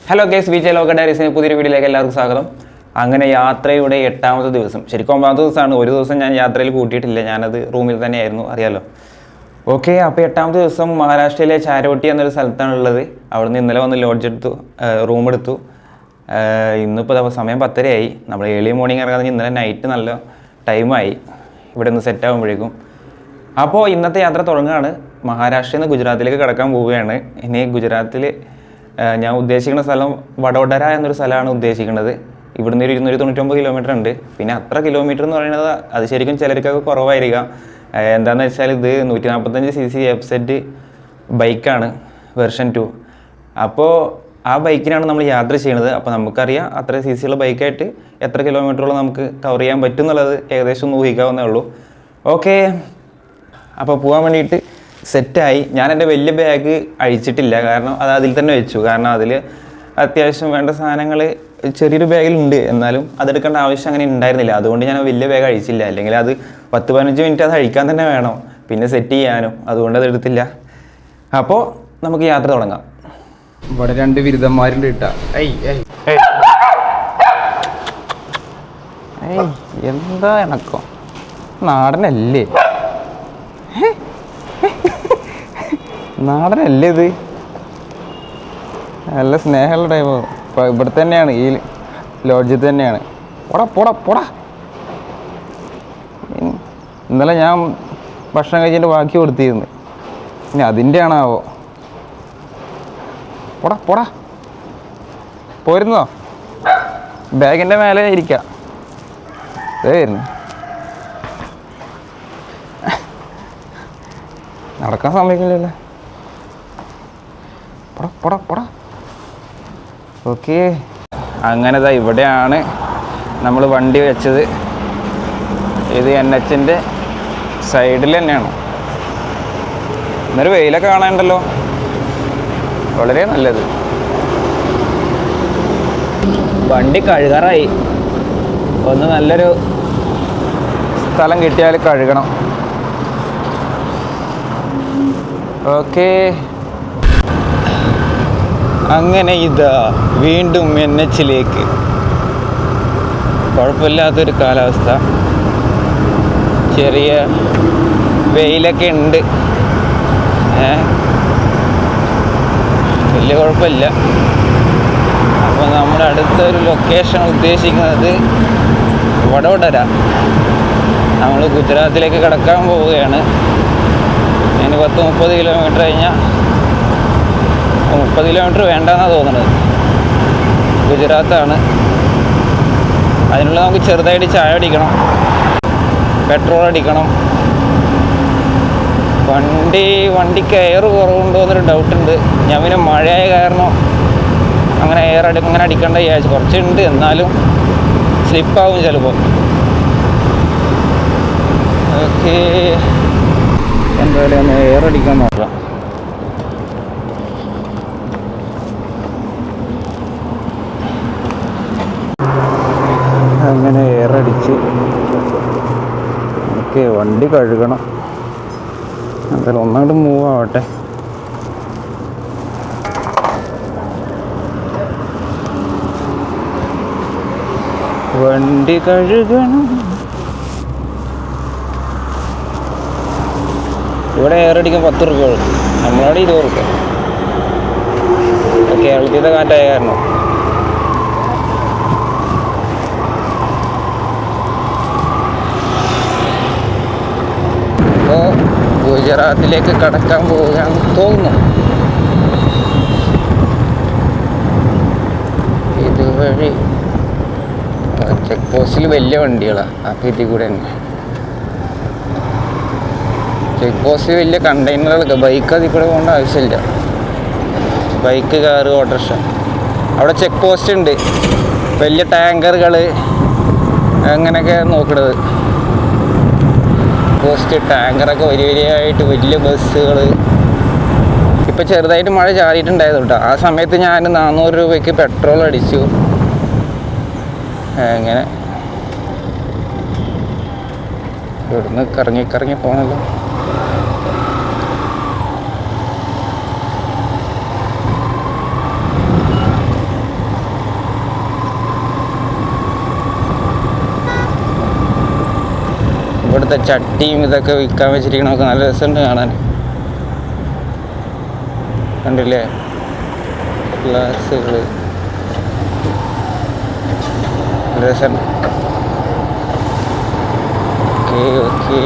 Hello guys, Vijay ലോക ഡയറീസിന് പുതിയൊരു വീഡിയോയിലേക്ക് എല്ലാവർക്കും സ്വാഗതം. അങ്ങനെ യാത്രയുടെ 8ാമത്തെ ദിവസം, ശരിക്കും 9ാമത്തെ ദിവസമാണ്. ഒരു ദിവസം ഞാൻ യാത്രയിൽ കൂട്ടിയിട്ടില്ല, ഞാനത് റൂമിൽ തന്നെയായിരുന്നു, അറിയാലോ. ഓക്കെ, അപ്പോൾ 8ാമത്തെ ദിവസം മഹാരാഷ്ട്രയിലെ ചാരോട്ടി എന്നൊരു സ്ഥലത്താണുള്ളത്. അവിടുന്ന് ഇന്നലെ വന്ന് ലോഡ്ജ് എടുത്തു, റൂം എടുത്തു. ഇന്നിപ്പോൾ സമയം 10:30 നമ്മൾ ഏർലി മോർണിംഗ് ഇറങ്ങാതെ ഇന്നലെ നൈറ്റ് നല്ല ടൈമായി ഇവിടെ നിന്ന് സെറ്റ് ആകുമ്പോഴേക്കും. അപ്പോൾ ഇന്നത്തെ യാത്ര തുടങ്ങുകയാണ്. മഹാരാഷ്ട്രയിൽ നിന്ന് ഗുജറാത്തിലേക്ക് കടക്കാൻ പോവുകയാണ്. ഇനി ഗുജറാത്തിൽ ഞാൻ ഉദ്ദേശിക്കുന്ന സ്ഥലം വഡോദര എന്നൊരു സ്ഥലമാണ് ഉദ്ദേശിക്കുന്നത്. ഇവിടുന്ന് ഒരു 299 കിലോമീറ്റർ ഉണ്ട്. പിന്നെ അത്ര കിലോമീറ്റർ എന്ന് പറയുന്നത് അത് ശരിക്കും ചിലർക്കൊക്കെ കുറവായിരിക്കാം. എന്താണെന്ന് വെച്ചാൽ ഇത് 145cc FZ ബൈക്കാണ്, വെർഷൻ 2. അപ്പോൾ ആ ബൈക്കിനാണ് നമ്മൾ യാത്ര ചെയ്യുന്നത്. അപ്പോൾ നമുക്കറിയാം അത്ര CC ഉള്ള ബൈക്കായിട്ട് എത്ര കിലോമീറ്ററോളം നമുക്ക് കവർ ചെയ്യാൻ പറ്റും എന്നുള്ളത് ഏകദേശം ഒന്ന് ഊഹിക്കാവുന്നേ ഉള്ളൂ. ഓക്കെ, അപ്പോൾ പോകാൻ വേണ്ടിയിട്ട് സെറ്റായി. ഞാൻ എൻ്റെ വലിയ ബാഗ് അഴിച്ചിട്ടില്ല, കാരണം അത് അതിൽ തന്നെ വെച്ചു. കാരണം അതിൽ അത്യാവശ്യം വേണ്ട സാധനങ്ങൾ ചെറിയൊരു ബാഗിലുണ്ട്, എന്നാലും അതെടുക്കേണ്ട ആവശ്യം അങ്ങനെ ഉണ്ടായിരുന്നില്ല. അതുകൊണ്ട് ഞാൻ വലിയ ബാഗ് അഴിച്ചില്ല. അല്ലെങ്കിൽ അത് 10-15 മിനിറ്റ് അത് അഴിക്കാൻ തന്നെ വേണം, പിന്നെ സെറ്റ് ചെയ്യാനും. അതുകൊണ്ട് അത് എടുത്തില്ല. അപ്പോൾ നമുക്ക് യാത്ര തുടങ്ങാം. ഇവിടെ 2 ബിരുദന്മാരുണ്ട് കിട്ടാ. എന്താ ഇണക്കം, നാടനല്ലേ നാടനല്ലേ ഇത്? നല്ല സ്നേഹമുള്ള ടൈം. ഇപ്പോൾ ഇവിടെ തന്നെയാണ്, ഈ ലോഡ്ജിൽ തന്നെയാണ്. പോടാ പോടാ പോടാ. ഇന്നലെ ഞാൻ ഭക്ഷണം കഴിച്ചിട്ട് ബാക്കി കൊടുത്തിരുന്നു, ഇനി അതിൻ്റെ ആണാവോ. പോടാ പോടാ, പോരുന്നോ? ബാഗിൻ്റെ മേലെ ഇരിക്കാം. ഇതായിരുന്നു നടക്കാൻ സമ്മതിക്കില്ലല്ലോ. പോടാ പോടാ പോടാ. ഓക്കെ, അങ്ങനെ ഇവിടെയാണ് നമ്മൾ വണ്ടി വെച്ചത്. ഇത് NHൻ്റെ സൈഡിൽ തന്നെയാണ്. ഇന്നൊരു വെയിലൊക്കെ കാണാനുണ്ടല്ലോ, വളരെ നല്ലത്. വണ്ടി കഴുകാറായി. ഒന്ന് നല്ലൊരു സ്ഥലം കിട്ടിയാൽ കഴുകണം. ഓക്കെ, അങ്ങനെ ഇതാ വീണ്ടും NHലേക്ക്. കുഴപ്പമില്ലാത്തൊരു കാലാവസ്ഥ, ചെറിയ വെയിലൊക്കെ ഉണ്ട്, വലിയ കുഴപ്പമില്ല. അപ്പോൾ നമ്മുടെ അടുത്തൊരു ലൊക്കേഷൻ ഉദ്ദേശിക്കുന്നത് വഡോദര. നമ്മൾ ഗുജറാത്തിലേക്ക് കടക്കാൻ പോവുകയാണ്. ഇനി 10-30 കിലോമീറ്റർ കഴിഞ്ഞാൽ, 30 കിലോമീറ്റർ വേണ്ടെന്നാണ് തോന്നുന്നത്, ഗുജറാത്താണ്. അതിനുള്ള നമുക്ക് ചെറുതായിട്ട് ചായ അടിക്കണം, പെട്രോൾ അടിക്കണം. വണ്ടിക്ക് എയർ കുറവുണ്ടോ എന്നൊരു ഡൗട്ടുണ്ട്. ഞാൻ പിന്നെ മഴയായ കാരണം അങ്ങനെ അങ്ങനെ അടിക്കേണ്ട വിചാരിച്ചു. കുറച്ചുണ്ട്, എന്നാലും സ്ലിപ്പാവും ചിലപ്പോൾ. ഓക്കെ, എന്തായാലും ഒന്ന് എയർ അടിക്കാൻ നോക്കാം. അങ്ങനെ എയർ അടിച്ച് ഓക്കെ, വണ്ടി കഴുകണം. എന്തായാലും ഒന്നങ്ങോട്ട് മൂവ് ആവട്ടെ. വണ്ടി കഴുകണം. ഇവിടെ എയർ അടിക്കാൻ 10 രൂപ, നമ്മളവിടെ 20 രൂപ. കേരളത്തിൻ്റെ കാറ്റായ കാരണം. അപ്പോൾ ഗുജറാത്തിലേക്ക് കടക്കാൻ പോവുകയാണെന്ന് തോന്നുന്നു. ഇതുവഴി ചെക്ക് പോസ്റ്റിൽ വലിയ വണ്ടികളാണ്, അപ്പോൾ ഇതിൽ കൂടെ തന്നെ. ചെക്ക് പോസ്റ്റിൽ വലിയ കണ്ടെയ്നറുകളൊക്കെ, ബൈക്ക് അതിൽ കൂടെ പോകേണ്ട ആവശ്യമില്ല. Bike, car, autorickshaw. അവിടെ ചെക്ക് പോസ്റ്റ് ഉണ്ട്, വലിയ ടാങ്കറുകൾ അങ്ങനെയൊക്കെ നോക്കണത്. പോസ്റ്റ് ടാങ്കറൊക്കെ വരിയായിട്ട് വലിയ ബസ്സുകൾ. ഇപ്പം ചെറുതായിട്ട് മഴ ചാറിയിട്ടുണ്ടായത് കേട്ടോ. ആ സമയത്ത് ഞാൻ 400 രൂപയ്ക്ക് പെട്രോൾ അടിച്ചു. അങ്ങനെ ഇവിടുന്ന് കറങ്ങി പോകണല്ലോ. ഇവിടുത്തെ ചട്ടിയും ഇതൊക്കെ വിൽക്കാൻ വെച്ചിരിക്കണമൊക്കെ നല്ല രസമുണ്ട് കാണാൻ. കണ്ടില്ലേ ഗ്ലാസുകൾ നല്ല രസമുണ്ട്. Okay okay.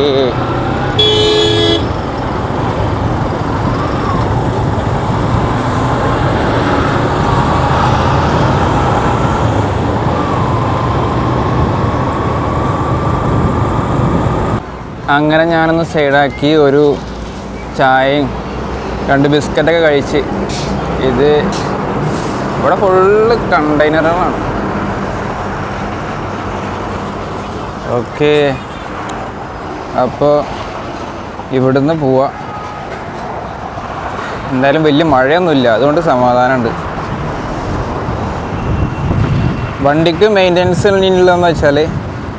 അങ്ങനെ ഞാനൊന്ന് സൈഡാക്കി ഒരു ചായയും 2 ബിസ്ക്കറ്റൊക്കെ കഴിച്ച്. ഇത് ഇവിടെ ഫുള്ള് കണ്ടെയ്നറുകളാണ്. ഓക്കെ, അപ്പോൾ ഇവിടുന്ന് പോവാം. എന്തായാലും വലിയ മഴയൊന്നുമില്ല, അതുകൊണ്ട് സമാധാനമുണ്ട്. വണ്ടിക്ക് മെയിൻ്റെനൻസ് ഉള്ളതെന്ന് വെച്ചാൽ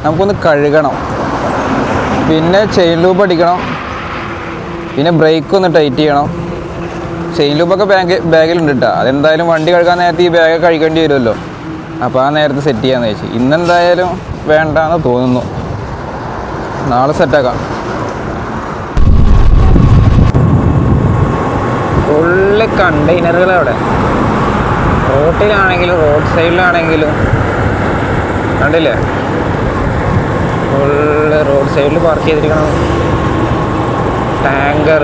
നമുക്കൊന്ന് കഴുകണം, പിന്നെ ചെയിൻ ലൂപ്പ് അടിക്കണം, പിന്നെ ബ്രേക്ക് ഒന്ന് ടൈറ്റ് ചെയ്യണം. ചെയിൻ ലൂപ്പൊക്കെ ബാഗിലുണ്ട് കേട്ടോ. അതെന്തായാലും വണ്ടി കഴുകാൻ നേരത്തെ ഈ ബാഗ് കഴിക്കേണ്ടി വരുമല്ലോ. അപ്പോൾ ആ നേരത്തെ സെറ്റ് ചെയ്യാമെന്ന് വെച്ച്. ഇന്നെന്തായാലും വേണ്ടാന്ന് തോന്നുന്നു, നാളെ സെറ്റാക്കാം. ഫുള്ള് കണ്ടെയ്നറുകളവിടെ, റോട്ടിലാണെങ്കിലും റോഡ് സൈഡിലാണെങ്കിലും കണ്ടില്ലേ, ഫുള്ള് റോഡ് സൈഡിൽ പാർക്ക് ചെയ്തിരിക്കണം. ടാങ്കർ,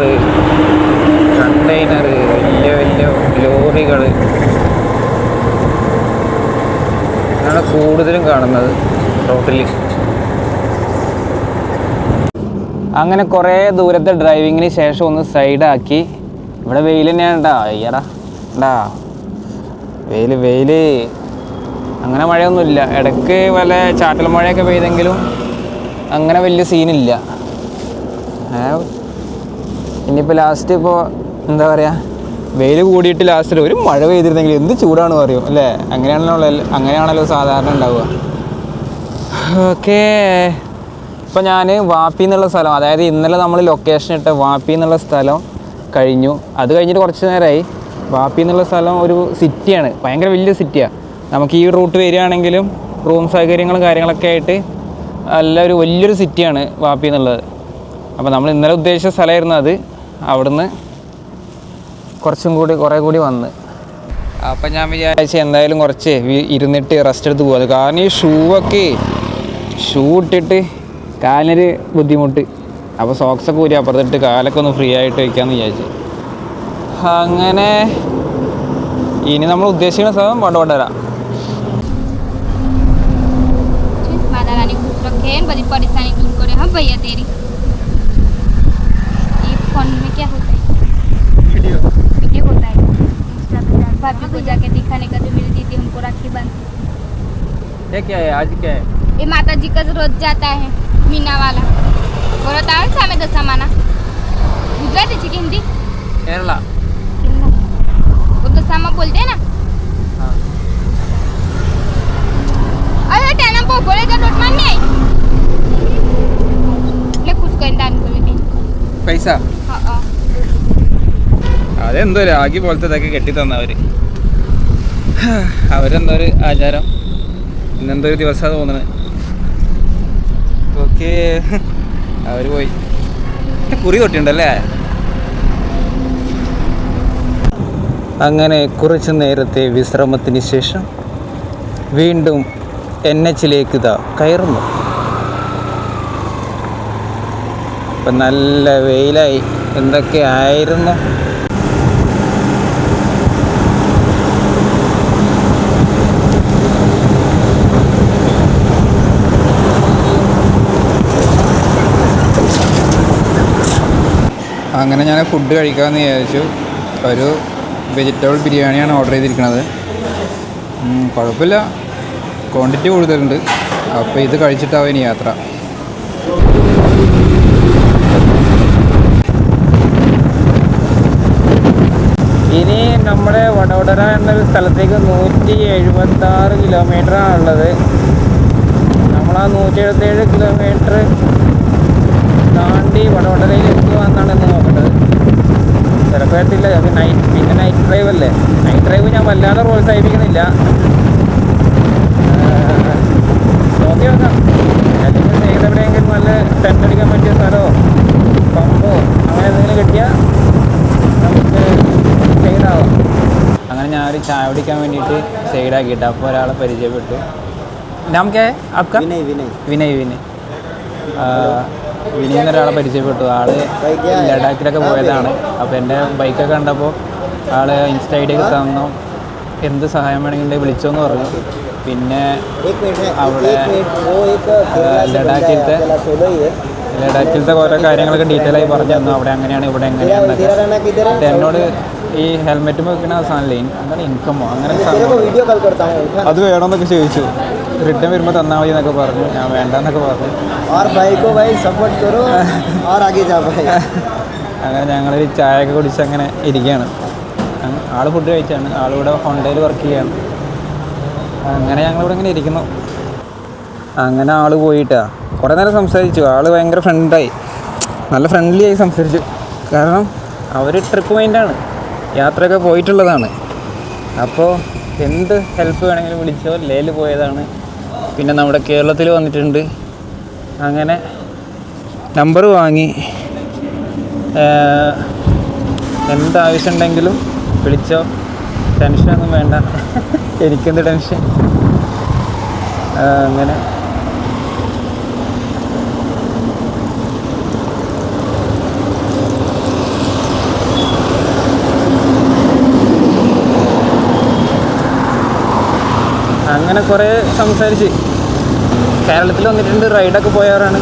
കണ്ടെയ്നർ, വലിയ വലിയ ലോറികൾ ആണ് കൂടുതലും കാണുന്നത് റോട്ടിൽ. അങ്ങനെ കുറേ ദൂരത്തെ ഡ്രൈവിങ്ങിന് ശേഷം ഒന്ന് സൈഡാക്കി. ഇവിടെ വെയിൽ തന്നെയാണ് കേട്ടോ. അയ്യടാ ഉണ്ടാ വെയിൽ. അങ്ങനെ മഴയൊന്നുമില്ല, ഇടയ്ക്ക് വല്ല ചാറ്റൽ മഴയൊക്കെ പെയ്തെങ്കിലും അങ്ങനെ വലിയ സീനില്ല. ഇനിയിപ്പോൾ ലാസ്റ്റ് ഇപ്പോൾ എന്താ പറയുക, വെയിൽ കൂടിയിട്ട് ലാസ്റ്റിൽ ഒരു മഴ പെയ്തിരുന്നെങ്കിൽ എന്ത് ചൂടാണ് പറയും അല്ലേ? അങ്ങനെയാണല്ലോ സാധാരണ ഉണ്ടാവുക. ഓക്കേ, ഇപ്പോൾ ഞാൻ വാപ്പി എന്നുള്ള സ്ഥലം, അതായത് ഇന്നലെ നമ്മൾ ലൊക്കേഷൻ ഇട്ട വാപ്പി എന്നുള്ള സ്ഥലം കഴിഞ്ഞു. അത് കഴിഞ്ഞിട്ട് കുറച്ച് നേരമായി. വാപ്പി എന്നുള്ള സ്ഥലം ഒരു സിറ്റിയാണ്, ഭയങ്കര വലിയ സിറ്റിയാണ്. നമുക്ക് ഈ റൂട്ട് വരികയാണെങ്കിലും റൂം സൗകര്യങ്ങളും കാര്യങ്ങളൊക്കെ ആയിട്ട് ഒരു വലിയൊരു സിറ്റിയാണ് വാപ്പി എന്നുള്ളത്. അപ്പോൾ നമ്മൾ ഇന്നലെ ഉദ്ദേശിച്ച സ്ഥലമായിരുന്നു അത്. അവിടുന്ന് കുറേ കൂടി വന്ന്. അപ്പം ഞാൻ വിചാരിച്ചു എന്തായാലും കുറച്ച് ഇരുന്നിട്ട് റെസ്റ്റ് എടുത്ത് പോകാം. കാരണം ഈ ഷൂ ഇട്ടിട്ട് കാലിനൊരു ബുദ്ധിമുട്ട്. അപ്പോൾ സോക്സൊക്കെ ഊരി അപ്പുറത്തിട്ട് കാലൊക്കെ ഒന്ന് ഫ്രീ ആയിട്ട് വയ്ക്കാമെന്ന് വിചാരിച്ചു. അങ്ങനെ ഇനി നമ്മൾ ഉദ്ദേശിക്കുന്ന സ്ഥലം വടവടര. बड़ी परेशानी दूर करे हम भैया तेरी। ये फोन में क्या होता है? वीडियो होता है। भाभी को जाके दिखाने का जो मेरी दीदी हमको राखी बांधती। ये क्या है आज, क्या है? ये माता जी का रोज जाता है मीना वाला। बोलता है सामे दसा माना गुजराती छी कि हिंदी? केरला। वो तो सामा बोलते हैं ना। हाँ। अरे टेना पो बोलेगा नोट मारने आई। ले कुछ कहता नहीं बोले പൈസ. അതെന്തോ രാഗി പോലത്തെ കെട്ടി തന്നവർ. അവരെന്തോ ഒരു ആചാരം, ഇന്നെന്തോ ഒരു ദിവസമാണ് തോന്നുന്നത്. ഓക്കെ, അവർ പോയി. കുറി തൊട്ടിട്ടുണ്ടല്ലേ. അങ്ങനെ കുറച്ച് നേരത്തെ വിശ്രമത്തിന് ശേഷം വീണ്ടും NH-ലേക്ക് ഇതാ കയറുന്നു. ഇപ്പം നല്ല വെയിലായി. എന്തൊക്കെ ആയിരുന്നു. അങ്ങനെ ഞാൻ ഫുഡ് കഴിക്കാമെന്ന് വിചാരിച്ചു. ഒരു വെജിറ്റബിൾ ബിരിയാണിയാണ് ഓർഡർ ചെയ്തിരിക്കുന്നത്. കുഴപ്പമില്ല, ക്വാണ്ടിറ്റി കൂടുതലുണ്ട്. അപ്പോൾ ഇത് കഴിച്ചിട്ടാവും ഇനി യാത്ര. ഇനി നമ്മുടെ വടവടര എന്നൊരു സ്ഥലത്തേക്ക് 176 കിലോമീറ്ററാണുള്ളത്. നമ്മൾ ആ 177 കിലോമീറ്റർ താണ്ടി വടവടരയിൽ എത്തുകയെന്നാണ് ഇന്ന് നോക്കേണ്ടത്. ചിലപ്പോൾ എത്തില്ല. പിന്നെ നൈറ്റ് ഡ്രൈവ് അല്ലേ. നൈറ്റ് ഡ്രൈവ് ഞാൻ വല്ലാതെ പ്രോത്സാഹിപ്പിക്കുന്നില്ല. നോക്കി നോക്കാം. അല്ലെങ്കിൽ എവിടെയെങ്കിലും നല്ല ടെൻ്റ് അടിക്കാൻ പറ്റിയ സ്ഥലമോ പമ്പോ അങ്ങനെ എന്തെങ്കിലും കിട്ടിയാൽ നമുക്ക് സൈഡാവാം. അങ്ങനെ ഞാനൊരു ചായ കുടിക്കാൻ വേണ്ടിയിട്ട് സൈഡാക്കിയിട്ട് അപ്പോൾ ഒരാളെ പരിചയപ്പെട്ടു. നമുക്ക് ആപ്ക വിനയ് എന്നൊരാളെ പരിചയപ്പെട്ടു. ആള് ലഡാക്കിലൊക്കെ പോയതാണ്. അപ്പോൾ എൻ്റെ ബൈക്കൊക്കെ കണ്ടപ്പോൾ ആള് ഇൻസ്റ്റ ഐ ഡി ഒക്കെ തന്നു, എന്ത് സഹായം വേണമെങ്കിൽ വിളിച്ചോന്ന് പറഞ്ഞു. പിന്നെ അവിടെ ലഡാക്കിലത്തെ ഓരോ കാര്യങ്ങളൊക്കെ ഡീറ്റെയിൽ ആയി പറഞ്ഞു തന്നു. അവിടെ എങ്ങനെയാണ് ഇവിടെ എങ്ങനെയാണെന്നൊക്കെ. എന്നോട് ഈ ഹെൽമെറ്റ് വെക്കുന്ന സാധനമില്ലേ, എന്താണ് ഇൻകമോ അങ്ങനെ അത് വേണമെന്നൊക്കെ ചോദിച്ചു. റിട്ടേൺ വരുമ്പോൾ തന്നാൽ മതി എന്നൊക്കെ പറഞ്ഞു. ഞാൻ വേണ്ടെന്നൊക്കെ പറഞ്ഞു. അങ്ങനെ ഞങ്ങളൊരു ചായയൊക്കെ കുടിച്ച് അങ്ങനെ ഇരിക്കുകയാണ്. ആൾ ഫുഡ് കഴിച്ചാണ്. ആളിവിടെ ഹോണ്ടയിൽ വർക്ക് ചെയ്യുകയാണ്. അങ്ങനെ ഞങ്ങളിവിടെ ഇങ്ങനെ ഇരിക്കുന്നു. അങ്ങനെ ആൾ പോയിട്ടാ കുറേ നേരം സംസാരിച്ചു. ആൾ ഭയങ്കര ഫ്രണ്ടായി, നല്ല ഫ്രണ്ട്ലി ആയി സംസാരിച്ചു. കാരണം അവർ ട്രിപ്പ് മൈൻഡാണ്, യാത്രയൊക്കെ പോയിട്ടുള്ളതാണ്. അപ്പോൾ എന്ത് ഹെൽപ്പ് വേണമെങ്കിലും വിളിച്ചോ. ലേയിൽ പോയതാണ്, പിന്നെ നമ്മുടെ കേരളത്തിൽ വന്നിട്ടുണ്ട്. അങ്ങനെ നമ്പർ വാങ്ങി എന്താവശ്യം ഉണ്ടെങ്കിലും വിളിച്ചോ, ടെൻഷനൊന്നും വേണ്ട. എനിക്കെന്ത് ടെൻഷൻ. അങ്ങനെ അങ്ങനെ കുറേ സംസാരിച്ച് കേരളത്തിൽ വന്നിട്ടുണ്ട്. റൈഡൊക്കെ പോയവരാണ്.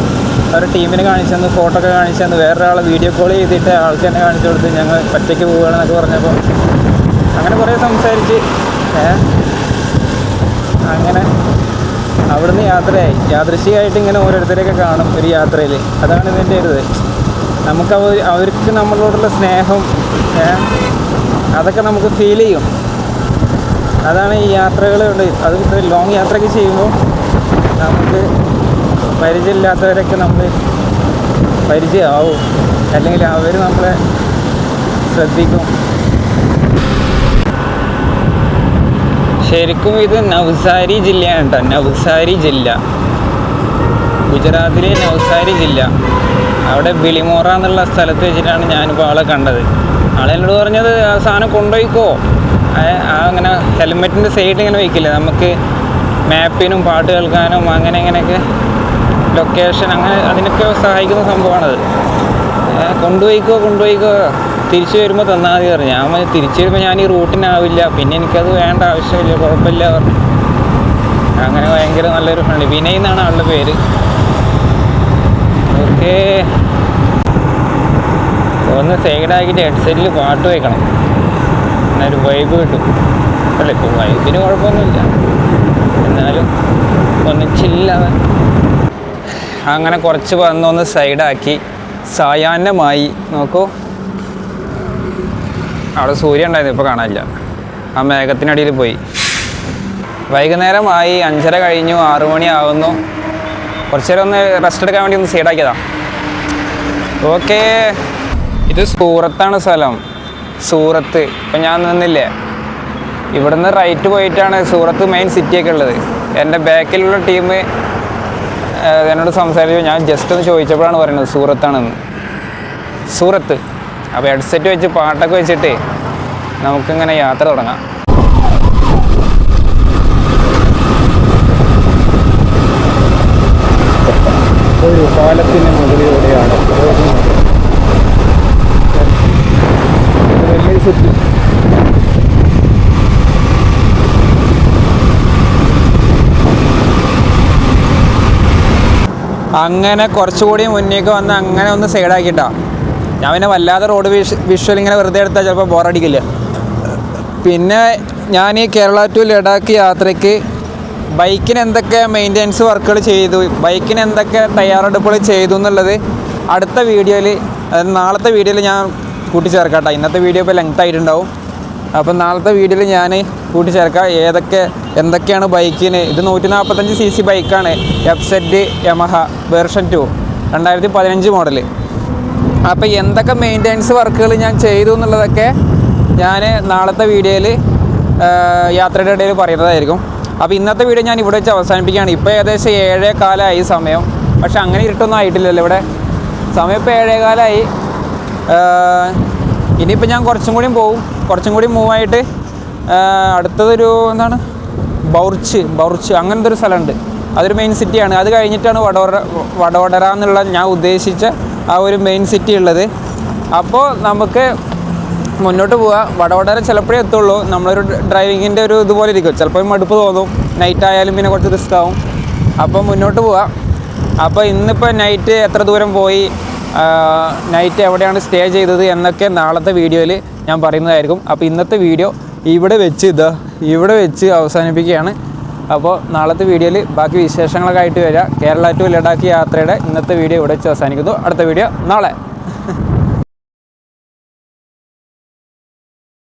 അവരുടെ ടീമിനെ കാണിച്ചു തന്നു, ഫോട്ടോ ഒക്കെ കാണിച്ചു തന്നു. വേറൊരാളെ വീഡിയോ കോൾ ചെയ്തിട്ട് ആൾക്ക് തന്നെ കാണിച്ചു കൊടുത്ത് ഞങ്ങൾ ഒറ്റയ്ക്ക് പോവുകയാണെന്നൊക്കെ പറഞ്ഞപ്പോൾ അങ്ങനെ കുറേ സംസാരിച്ച് അങ്ങനെ അവിടുന്ന് യാത്രയായി. യാദൃശ്ചികമായിട്ട് ഇങ്ങനെ ഓരോരുത്തരെയൊക്കെ കാണും ഒരു യാത്രയിൽ. അതാണ് ഇതിൻ്റെ ഒരു ഇത്. നമുക്ക് അവർക്ക് നമ്മളോടുള്ള സ്നേഹം അതൊക്കെ നമുക്ക് ഫീൽ ചെയ്യും. അതാണ് ഈ യാത്രകളുണ്ട്. അത് ലോങ് യാത്രയൊക്കെ ചെയ്യുമ്പോൾ നമുക്ക് പരിചയമില്ലാത്തവരൊക്കെ നമ്മൾ പരിചയമാവും, അല്ലെങ്കിൽ അവർ നമ്മളെ ശ്രദ്ധിക്കും. ശരിക്കും ഇത് നവ്സാരി ജില്ലയാണ് കേട്ടോ. നവ്സാരി ജില്ല, ഗുജറാത്തിലെ നവ്സാരി ജില്ല. അവിടെ ബിളിമോറ എന്നുള്ള സ്ഥലത്ത് വെച്ചിട്ടാണ് ഞാനിപ്പോൾ ആളെ കണ്ടത്. ആളെന്നോട് പറഞ്ഞത് ആ സാധനം കൊണ്ടുപോയിക്കോ. അങ്ങനെ ഹെൽമെറ്റിൻ്റെ സൈഡിൽ ഇങ്ങനെ വയ്ക്കില്ല, നമുക്ക് മാപ്പിനും പാട്ട് കേൾക്കാനും അങ്ങനെ ഇങ്ങനെയൊക്കെ ലൊക്കേഷൻ അങ്ങനെ അതിനൊക്കെ സഹായിക്കുന്ന സംഭവമാണത്. കൊണ്ടുപോയിക്കോ തിരിച്ചു വരുമ്പോൾ തന്നാൽ മതി പറഞ്ഞു. ഞാൻ തിരിച്ചു വരുമ്പോൾ ഞാൻ ഈ റൂട്ടിനാവില്ല, പിന്നെ എനിക്കത് വേണ്ട ആവശ്യമില്ല, കുഴപ്പമില്ല പറഞ്ഞു. അങ്ങനെ ഭയങ്കര നല്ലൊരു ഫ്രണ്ട്. വിനയ് എന്നാണ് ആളുടെ പേര്. ഓക്കെ, ഒന്ന് സൈഡാക്കിയിട്ട് ഹെഡ്സെറ്റിൽ പാട്ട് വയ്ക്കണം, എന്നൊരു വൈബ് കിട്ടും. അല്ല ഇപ്പോൾ വൈബിന് കുഴപ്പമൊന്നുമില്ല, എന്നാലും ഒന്ന് ചില്ലാവാൻ. അങ്ങനെ കുറച്ച് വന്നൊന്ന് സൈഡാക്കി സായാഹ്നമായി. നോക്കൂ, അവിടെ സൂര്യൻ ഉണ്ടായിരുന്നു, ഇപ്പോൾ കാണാനില്ല. ആ മേഘത്തിനടിയിൽ പോയി. വൈകുന്നേരമായി, 5:30 കഴിഞ്ഞു, 6 മണി ആവുന്നു. കുറച്ച് നേരം ഒന്ന് റെസ്റ്റ് എടുക്കാൻ വേണ്ടി ഒന്ന് സൈഡാക്കിയതാണ്. ഓക്കെ, ഇത് സൂറത്താണ് സ്ഥലം. സൂറത്ത് ഇപ്പം ഞാൻ നിന്നില്ലേ, ഇവിടുന്ന് റൈറ്റ് പോയിട്ടാണ് സൂറത്ത് മെയിൻ സിറ്റിയൊക്കെ ഉള്ളത്. എൻ്റെ ബാക്കിലുള്ള ടീം എന്നോട് സംസാരിച്ചു. ഞാൻ ജസ്റ്റ് ഒന്ന് ചോദിച്ചപ്പോഴാണ് പറയുന്നത് സൂറത്താണെന്ന്. സൂറത്ത്. അപ്പോൾ ഹെഡ്സെറ്റ് വെച്ച് പാട്ടൊക്കെ വെച്ചിട്ട് നമുക്കിങ്ങനെ യാത്ര തുടങ്ങാം. ഒരു പാലത്തിന് മുകളിലൂടെയാണ് വലിയ സിറ്റി. അങ്ങനെ കുറച്ചുകൂടി മുന്നേക്ക് വന്ന് അങ്ങനെ ഒന്ന് സൈഡാക്കിയിട്ടാ. ഞാൻ പിന്നെ വല്ലാതെ റോഡ് വിഷ്വൽ ഇങ്ങനെ വെറുതെ എടുത്താൽ ചിലപ്പോൾ ബോറടിക്കില്ല. പിന്നെ ഞാൻ ഈ കേരള ടു ലഡാക്ക് യാത്രയ്ക്ക് ബൈക്കിന് എന്തൊക്കെ മെയിൻ്റെനൻസ് വർക്കുകൾ ചെയ്തു, ബൈക്കിന് എന്തൊക്കെ തയ്യാറെടുപ്പുകൾ ചെയ്തു എന്നുള്ളത് അടുത്ത വീഡിയോയിൽ, അതായത് നാളത്തെ വീഡിയോയിൽ ഞാൻ കൂട്ടിച്ചേർക്കാം കേട്ടോ. ഇന്നത്തെ വീഡിയോ ഇപ്പോൾ ലെങ്ത് ആയിട്ടുണ്ടാവും. അപ്പം നാളത്തെ വീഡിയോയിൽ ഞാൻ കൂട്ടിച്ചേർക്കാം എന്തൊക്കെയാണ് ബൈക്കിന്. ഇത് 145cc ബൈക്കാണ്, FZ യമഹ വേർഷൻ 2 2015 മോഡൽ. അപ്പോൾ എന്തൊക്കെ മെയിൻ്റെനൻസ് വർക്കുകൾ ഞാൻ ചെയ്തു എന്നുള്ളതൊക്കെ ഞാൻ നാളത്തെ വീഡിയോയിൽ യാത്രയുടെ ഇടയിൽ പറയുന്നതായിരിക്കും. അപ്പോൾ ഇന്നത്തെ വീഡിയോ ഞാൻ ഇവിടെ വെച്ച് അവസാനിപ്പിക്കുകയാണ്. ഇപ്പോൾ ഏകദേശം 7:15 സമയം. പക്ഷെ അങ്ങനെ ഇരുട്ടൊന്നും ആയിട്ടില്ലല്ലോ ഇവിടെ. സമയം ഇപ്പോൾ 7:15 ഇനിയിപ്പോൾ ഞാൻ കുറച്ചും കൂടി മൂവ് ആയിട്ട് അടുത്തതൊരു എന്താണ് ബൗർച്ച് അങ്ങനത്തെ ഒരു സ്ഥലമുണ്ട്. അതൊരു മെയിൻ സിറ്റിയാണ്. അത് കഴിഞ്ഞിട്ടാണ് വഡോദര എന്നുള്ള ഞാൻ ഉദ്ദേശിച്ച ആ ഒരു മെയിൻ സിറ്റി ഉള്ളത്. അപ്പോൾ നമുക്ക് മുന്നോട്ട് പോവാം. വഡോദര ചിലപ്പോഴേ എത്തുള്ളൂ. നമ്മളൊരു ഡ്രൈവിങ്ങിൻ്റെ ഒരു ഇതുപോലെ ഇരിക്കും. ചിലപ്പോൾ മടുപ്പ് തോന്നും, നൈറ്റ് ആയാലും പിന്നെ കുറച്ച് റിസ്ക് ആവും. അപ്പോൾ മുന്നോട്ട് പോവാം. അപ്പോൾ ഇന്നിപ്പോൾ നൈറ്റ് എത്ര ദൂരം പോയി, നൈറ്റ് എവിടെയാണ് സ്റ്റേ ചെയ്തത് എന്നൊക്കെ നാളത്തെ വീഡിയോയിൽ ഞാൻ പറയുന്നതായിരിക്കും. അപ്പോൾ ഇന്നത്തെ വീഡിയോ ഇവിടെ വെച്ച് അവസാനിപ്പിക്കുകയാണ്. അപ്പോൾ നാളത്തെ വീഡിയോയിൽ ബാക്കി വിശേഷങ്ങളൊക്കെ ആയിട്ട് വരിക. കേരള ടു ലഡാക്ക് യാത്രയുടെ ഇന്നത്തെ വീഡിയോ ഇവിടെ വെച്ച് അവസാനിക്കുന്നു. അടുത്ത വീഡിയോ നാളെ.